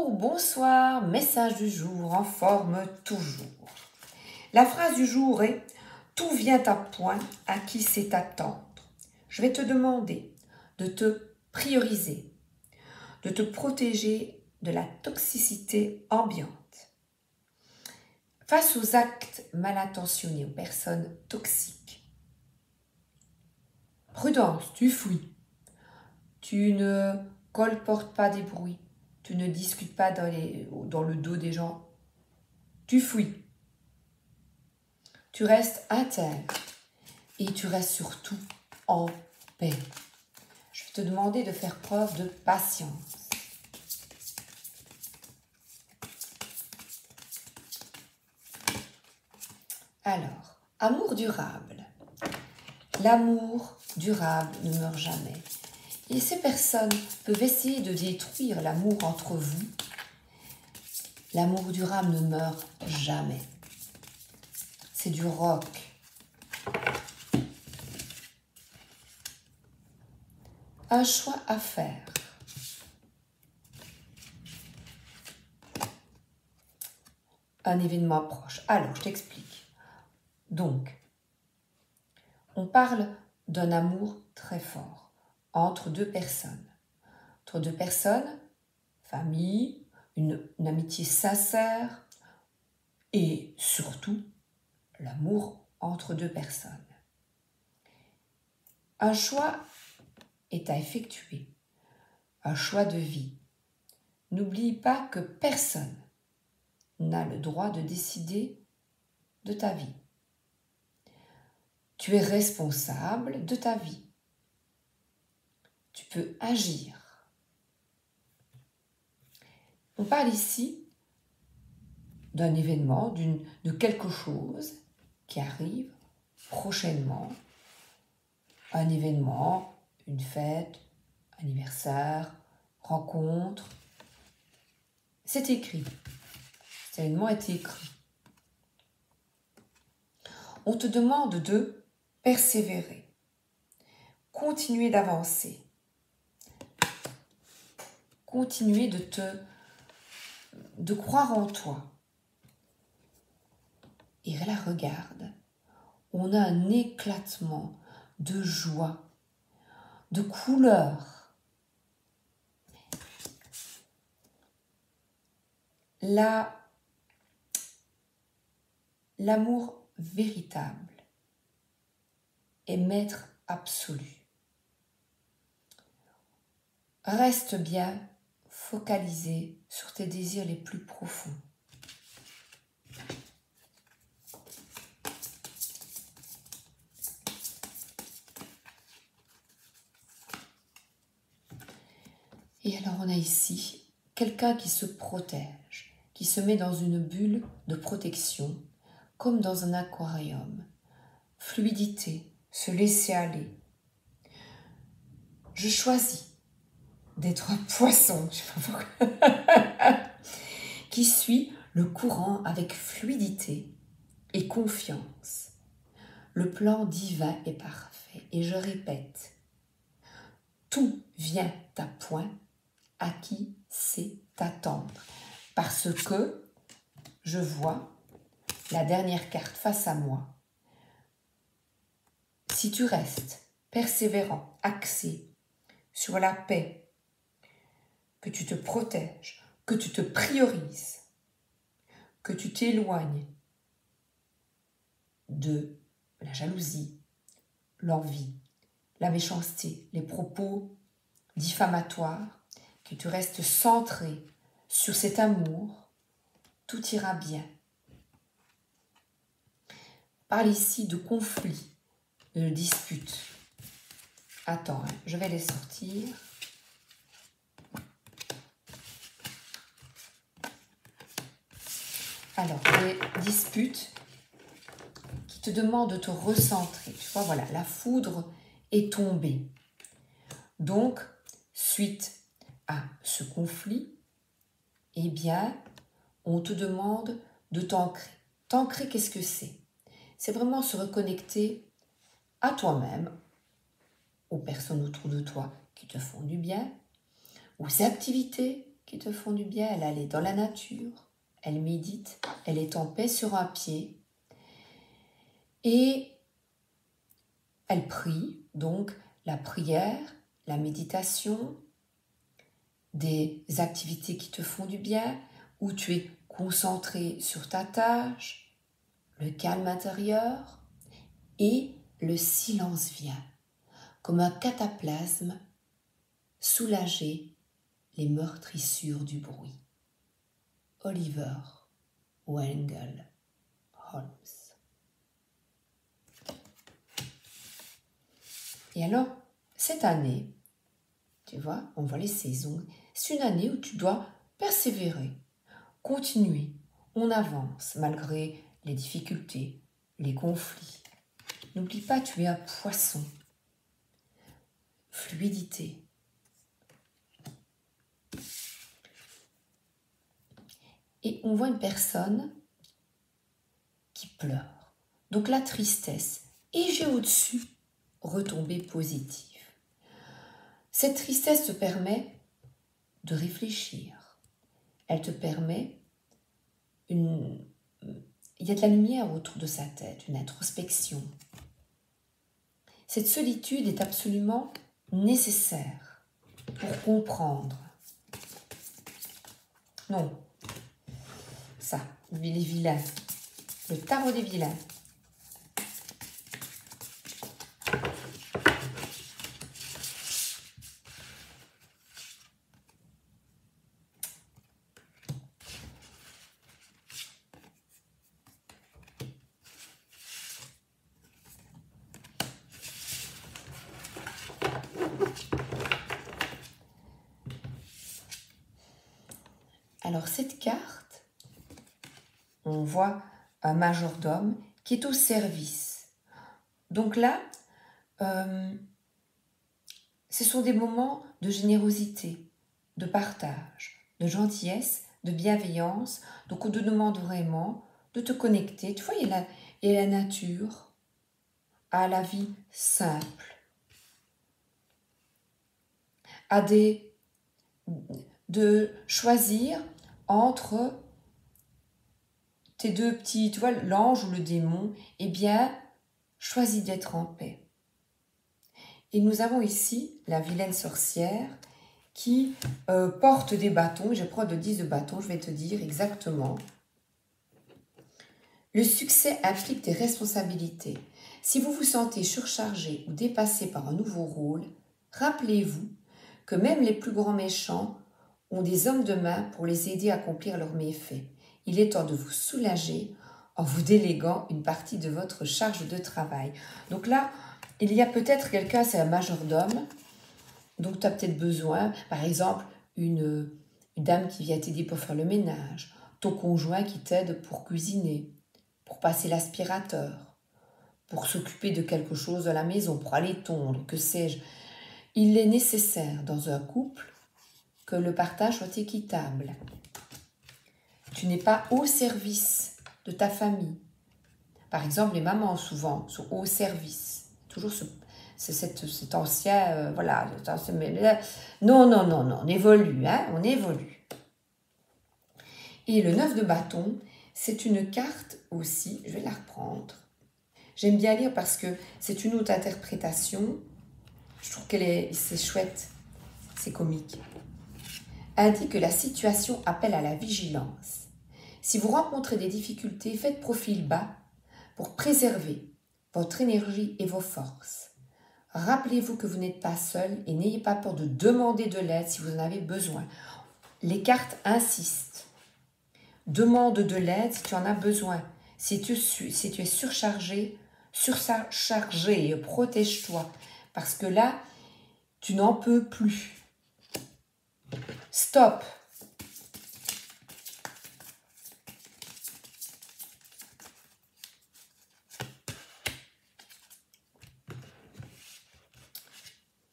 Bonjour, bonsoir, message du jour en forme toujours. La phrase du jour est « Tout vient à point à qui sait attendre ». Je vais te demander de te prioriser, de te protéger de la toxicité ambiante. Face aux actes mal intentionnés, aux personnes toxiques, prudence, tu fuis. Tu ne colportes pas des bruits. Tu ne discutes pas dans le dos des gens. Tu fuis. Tu restes intègre et tu restes surtout en paix. Je vais te demander de faire preuve de patience. Alors, amour durable. L'amour durable ne meurt jamais. Et ces personnes peuvent essayer de détruire l'amour entre vous. L'amour durable ne meurt jamais. C'est du rock. Un choix à faire. Un événement proche. Alors, je t'explique. Donc, on parle d'un amour très fort entre deux personnes. Entre deux personnes, famille, une amitié sincère et surtout l'amour entre deux personnes. Un choix est à effectuer, un choix de vie. N'oublie pas que personne n'a le droit de décider de ta vie. Tu es responsable de ta vie. Tu peux agir. On parle ici d'un événement, de quelque chose qui arrive prochainement. Un événement, une fête, anniversaire, rencontre. C'est écrit. Cet événement est écrit. On te demande de persévérer, continuer d'avancer, continuer de croire en toi. Et là, regarde, on a un éclatement de joie, de couleurs. L'amour véritable est maître absolu. Reste bien focalisé sur tes désirs les plus profonds. Et alors on a ici quelqu'un qui se protège, qui se met dans une bulle de protection, comme dans un aquarium. Fluidité, se laisser aller. Je choisis d'être un poisson, je sais pas pourquoi, qui suit le courant avec fluidité et confiance. Le plan divin est parfait. Et je répète, tout vient à point à qui sait t'attendre. Parce que je vois la dernière carte face à moi. Si tu restes persévérant, axé sur la paix, que tu te protèges, que tu te priorises, que tu t'éloignes de la jalousie, l'envie, la méchanceté, les propos diffamatoires, que tu restes centré sur cet amour, tout ira bien. On parle ici de conflits, de disputes. Attends, je vais les sortir. Alors, les disputes qui te demandent de te recentrer. Tu vois, voilà, la foudre est tombée. Donc, suite à ce conflit, eh bien, on te demande de t'ancrer. T'ancrer, qu'est-ce que c'est? C'est vraiment se reconnecter à toi-même, aux personnes autour de toi qui te font du bien, aux activités qui te font du bien. Elle est dans la nature, elle médite, elle est en paix sur un pied et elle prie. Donc la prière, la méditation, des activités qui te font du bien, où tu es concentré sur ta tâche, le calme intérieur et le silence vient, comme un cataplasme, soulager les meurtrissures du bruit. Oliver Wendell Holmes. Et alors, cette année, tu vois, on voit les saisons, c'est une année où tu dois persévérer, continuer, on avance malgré les difficultés, les conflits. N'oublie pas, tu es un poisson. Fluidité. Et on voit une personne qui pleure. Donc la tristesse. Et j'ai au-dessus retombée positive. Cette tristesse te permet de réfléchir. Elle te permet il y a de la lumière autour de sa tête, une introspection. Cette solitude est absolument nécessaire pour comprendre. Non, ça, les vilains, le tarot des vilains. Alors cette carte, on voit un majordome qui est au service. Donc là, ce sont des moments de générosité, de partage, de gentillesse, de bienveillance. Donc on te demande vraiment de te connecter. Tu vois, il y a la nature, à la vie simple, de choisir entre tes deux petits, tu vois, l'ange ou le démon, eh bien, choisis d'être en paix. Et nous avons ici la vilaine sorcière qui porte des bâtons. Je prends de 10 de bâtons, je vais te dire exactement. Le succès implique des responsabilités. Si vous vous sentez surchargé ou dépassé par un nouveau rôle, rappelez-vous que même les plus grands méchants ont des hommes de main pour les aider à accomplir leurs méfaits. Il est temps de vous soulager en vous déléguant une partie de votre charge de travail. Donc là, il y a peut-être quelqu'un, c'est un majordome, donc tu as peut-être besoin, par exemple, une dame qui vient t'aider pour faire le ménage, ton conjoint qui t'aide pour cuisiner, pour passer l'aspirateur, pour s'occuper de quelque chose à la maison, pour aller tondre, que sais-je. Il est nécessaire dans un couple que le partage soit équitable. Tu n'es pas au service de ta famille. Par exemple, les mamans souvent sont au service. Toujours cet ancien, voilà. Non, on évolue, hein, on évolue. Et le 9 de bâton, c'est une carte aussi, je vais la reprendre. J'aime bien lire parce que c'est une autre interprétation. Je trouve c'est chouette, c'est comique. Indique que la situation appelle à la vigilance. Si vous rencontrez des difficultés, faites profil bas pour préserver votre énergie et vos forces. Rappelez-vous que vous n'êtes pas seul et n'ayez pas peur de demander de l'aide si vous en avez besoin. Les cartes insistent. Demande de l'aide si tu en as besoin. Si tu es surchargé, protège-toi. Parce que là, tu n'en peux plus. Stop.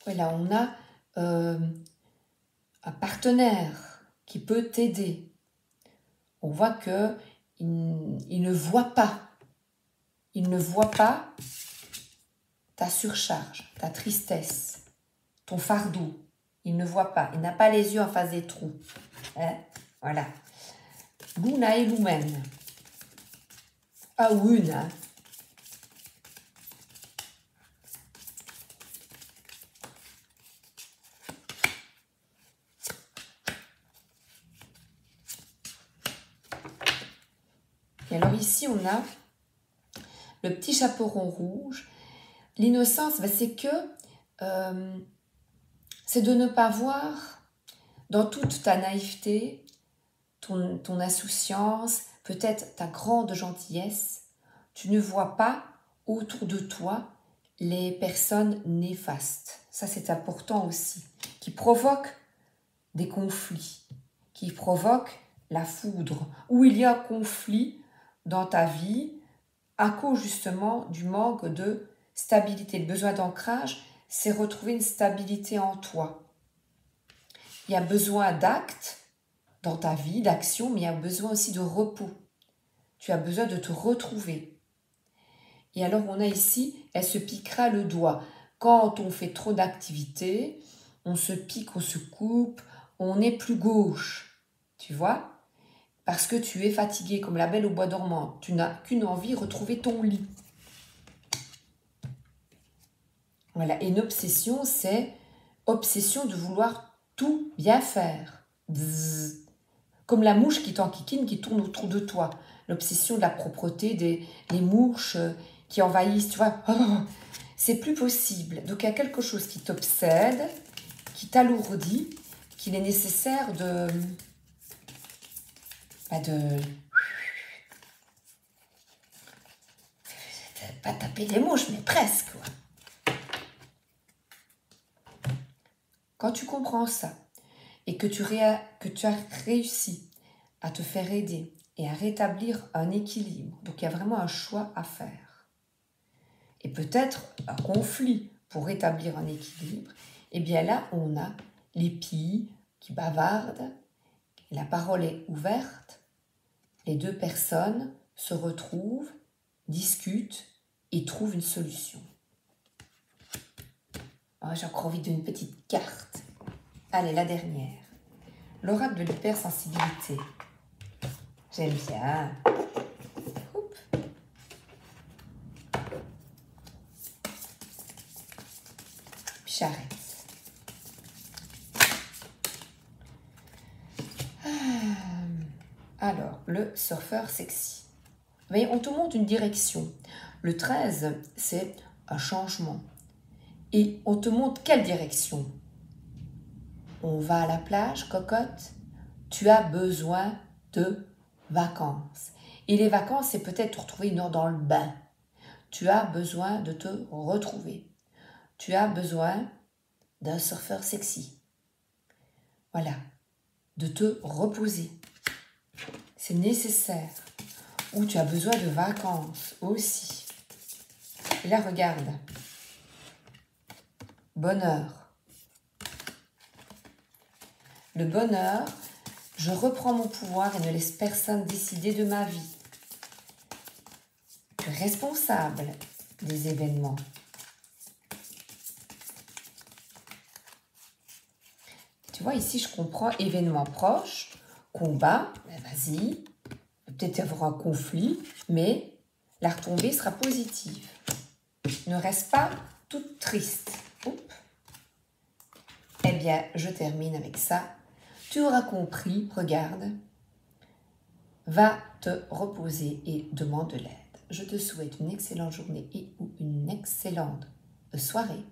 Voilà, on a un partenaire qui peut t'aider. On voit que il ne voit pas. Il ne voit pas ta surcharge, ta tristesse, ton fardeau. Il ne voit pas. Il n'a pas les yeux en face des trous. Hein? Voilà. Luna et Lumen. Ah, une, hein. Et alors ici, on a le petit chaperon rouge. L'innocence, ben, c'est que c'est de ne pas voir dans toute ta naïveté, ton insouciance, peut-être ta grande gentillesse, tu ne vois pas autour de toi les personnes néfastes. Ça, c'est important aussi, qui provoquent des conflits, qui provoquent la foudre, où il y a un conflit dans ta vie à cause justement du manque de stabilité. Le besoin d'ancrage, c'est retrouver une stabilité en toi. Il y a besoin d'actes dans ta vie, d'action, mais il y a besoin aussi de repos. Tu as besoin de te retrouver. Et alors on a ici, elle se piquera le doigt. Quand on fait trop d'activités, on se pique, on se coupe, on n'est plus gauche. Tu vois ? Parce que tu es fatigué comme la belle au bois dormant. Tu n'as qu'une envie, retrouver ton lit. Voilà. Et une obsession, c'est obsession de vouloir tout bien faire. Bzzz. Comme la mouche qui t'enquiquine, qui tourne autour de toi. L'obsession de la propreté, les mouches qui envahissent, tu vois. Oh, c'est plus possible. Donc il y a quelque chose qui t'obsède, qui t'alourdit, qu'il est nécessaire de pas taper des mouches, mais presque. Quand tu comprends ça et que tu as réussi à te faire aider et à rétablir un équilibre, donc il y a vraiment un choix à faire. Et peut-être un conflit pour rétablir un équilibre, et bien là, on a les pilles qui bavardent, la parole est ouverte, les deux personnes se retrouvent, discutent et trouvent une solution. Oh, j'ai encore envie d'une petite carte. Allez, la dernière. L'oracle de l'hypersensibilité. J'aime bien. Oups. Puis j'arrête. Alors, le surfeur sexy. Mais on te montre une direction. Le 13, c'est un changement. Et on te montre quelle direction? On va à la plage, cocotte. Tu as besoin de vacances. Et les vacances, c'est peut-être te retrouver une heure dans le bain. Tu as besoin de te retrouver. Tu as besoin d'un surfeur sexy. Voilà. De te reposer. C'est nécessaire. Ou tu as besoin de vacances aussi. Et là, regarde. Bonheur. Le bonheur, je reprends mon pouvoir et ne laisse personne décider de ma vie. Je suis responsable des événements. Tu vois, ici, je comprends événements proches, combat, ben vas-y, peut-être y avoir un conflit, mais la retombée sera positive. Ne reste pas toute triste. Oups. Eh bien, je termine avec ça. Tu auras compris, regarde, va te reposer et demande de l'aide. Je te souhaite une excellente journée et ou une excellente soirée.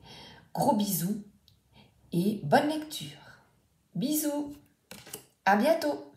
Gros bisous et bonne lecture. Bisous, à bientôt.